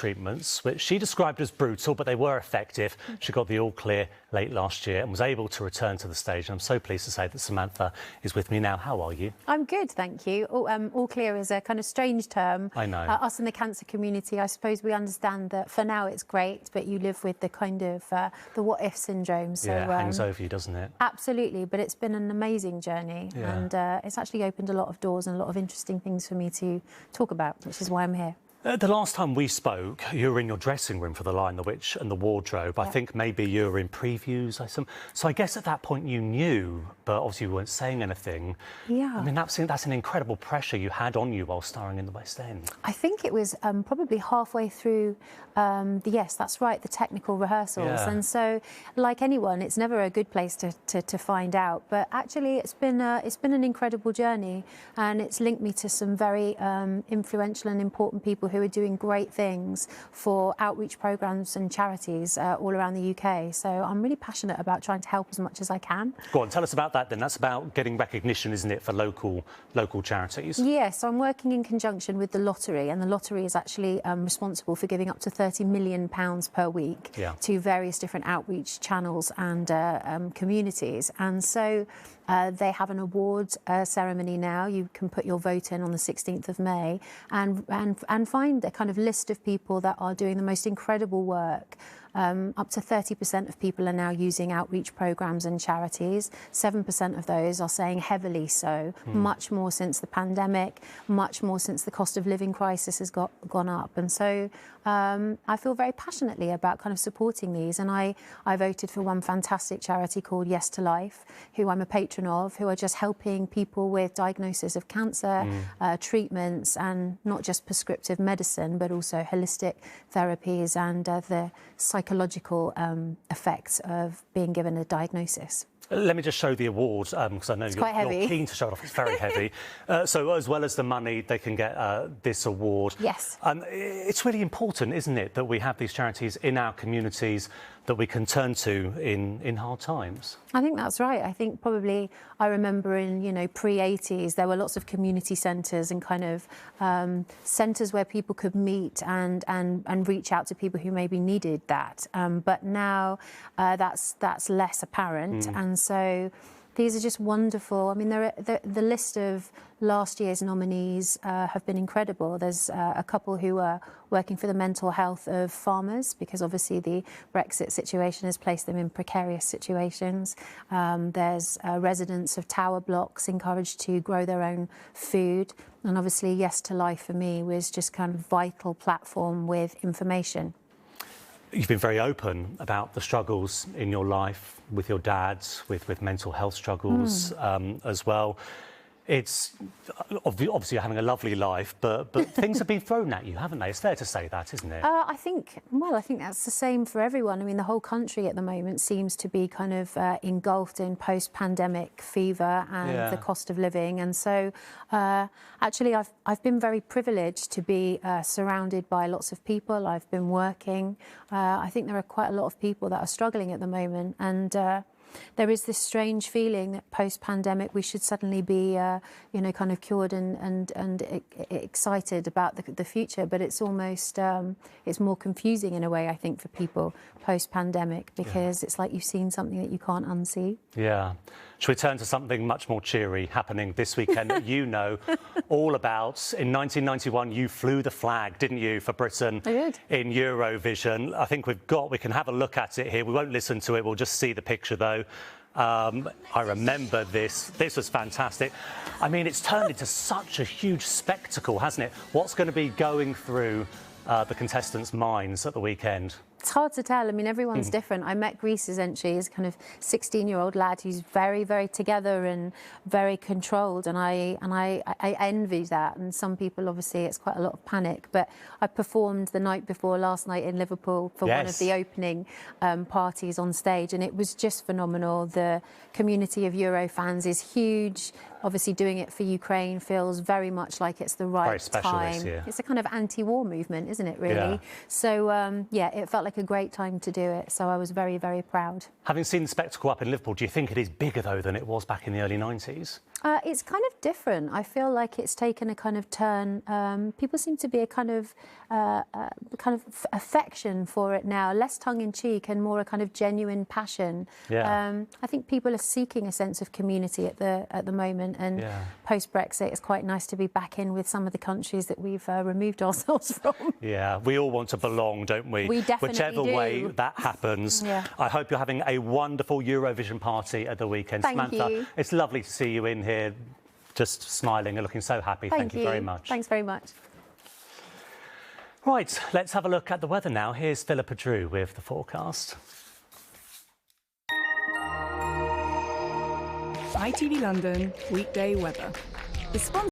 treatments, which she described as brutal, but they were effective. She got the all clear late last year and was able to return to the stage. And I'm so pleased to say that Samantha is with me now. How are you? I'm good, thank you. All clear is a kind of strange term. I know. Us in the cancer community, I suppose we understand that for now it's great, but you live with the kind of the what-if syndrome. So, yeah, it hangs over you, doesn't it? Absolutely, but it's been an amazing journey, and it's actually opened a lot of doors and a lot of interesting things for me to talk about, which is why I'm here. The last time we spoke, you were in your dressing room for The Lion, the Witch and the Wardrobe. I think maybe you were in previews. So I guess at that point you knew, but obviously you weren't saying anything. Yeah. I mean, that's an incredible pressure you had on you while starring in the West End. I think it was probably halfway through, yes, that's right, the technical rehearsals. Yeah. And so, like anyone, it's never a good place to find out. But actually, it's been an incredible journey, and it's linked me to some very influential and important people who are doing great things for outreach programmes and charities all around the UK. So I'm really passionate about trying to help as much as I can. Go on, tell us about that then. That's about getting recognition, isn't it, for local charities? Yes, so I'm working in conjunction with the lottery, and the lottery is actually responsible for giving up to £30 million per week to various different outreach channels and communities. And so they have an awards ceremony now. You can put your vote in on the 16th of May and find a kind of list of people that are doing the most incredible work. Up to 30% of people are now using outreach programmes and charities. 7% of those are saying heavily so, much more since the pandemic, much more since the cost of living crisis has gone up. And so I feel very passionately about kind of supporting these. And I voted for one fantastic charity called Yes to Life, who I'm a patron of, who are just helping people with diagnosis of cancer, treatments, and not just prescriptive medicine, but also holistic therapies and the psychological effects of being given a diagnosis. Let me just show the award, because I know you're keen to show it off. It's very heavy. So as well as the money, they can get this award. Yes. It's really important, isn't it, that we have these charities in our communities that we can turn to in hard times? I think that's right. I think probably I remember in, pre-80s, there were lots of community centres and kind of centres where people could meet and reach out to people who maybe needed that. But now that's less apparent. And so these are just wonderful. I mean, the list of last year's nominees have been incredible. There's a couple who are working for the mental health of farmers, because obviously the Brexit situation has placed them in precarious situations. There's residents of tower blocks encouraged to grow their own food. And obviously Yes to Life for me was just kind of vital platform with information. You've been very open about the struggles in your life with your dad, with mental health struggles as well. It's obviously you're having a lovely life, but things have been thrown at you, haven't they? It's fair to say that, isn't it? I think that's the same for everyone. I mean, the whole country at the moment seems to be kind of engulfed in post-pandemic fever and the cost of living. And so, actually, I've been very privileged to be surrounded by lots of people. I've been working. I think there are quite a lot of people that are struggling at the moment, and there is this strange feeling that post-pandemic we should suddenly be, kind of cured and excited about the future. But it's almost, it's more confusing in a way, I think, for people post-pandemic, because it's like you've seen something that you can't unsee. Yeah. Should we turn to something much more cheery happening this weekend that you know all about? In 1991, you flew the flag, didn't you, for Britain in Eurovision? I think we can have a look at it here. We won't listen to it, we'll just see the picture, though. I remember this. This was fantastic. I mean, it's turned into such a huge spectacle, hasn't it? What's going to be going through the contestants' minds at the weekend? It's hard to tell. I mean, everyone's different. I met Greece's entry as a kind of 16-year-old lad who's very, very together and very controlled, and I envy that. And some people, obviously, it's quite a lot of panic. But I performed the night before last night in Liverpool for one of the opening parties on stage, and it was just phenomenal. The community of Euro fans is huge. Obviously, doing it for Ukraine feels very much like it's the right time. It's a kind of anti-war movement, isn't it, really? Yeah. So, it felt like a great time to do it. So I was very, very proud. Having seen the spectacle up in Liverpool, do you think it is bigger, though, than it was back in the early 90s? It's kind of different. I feel like it's taken a kind of turn. People seem to be a kind of affection for it now, less tongue in cheek and more a kind of genuine passion. Yeah. I think people are seeking a sense of community at the moment, and post Brexit, it's quite nice to be back in with some of the countries that we've removed ourselves from. Yeah, we all want to belong, don't we? We definitely Whichever do. way that happens. Yeah. I hope you're having a wonderful Eurovision party at the weekend. Thank Samantha, you. it's lovely to see you in here, just smiling and looking so happy. Thank you very much. Thanks very much. Right, let's have a look at the weather now. Here's Philippa Drew with the forecast. ITV London weekday weather. The sponsor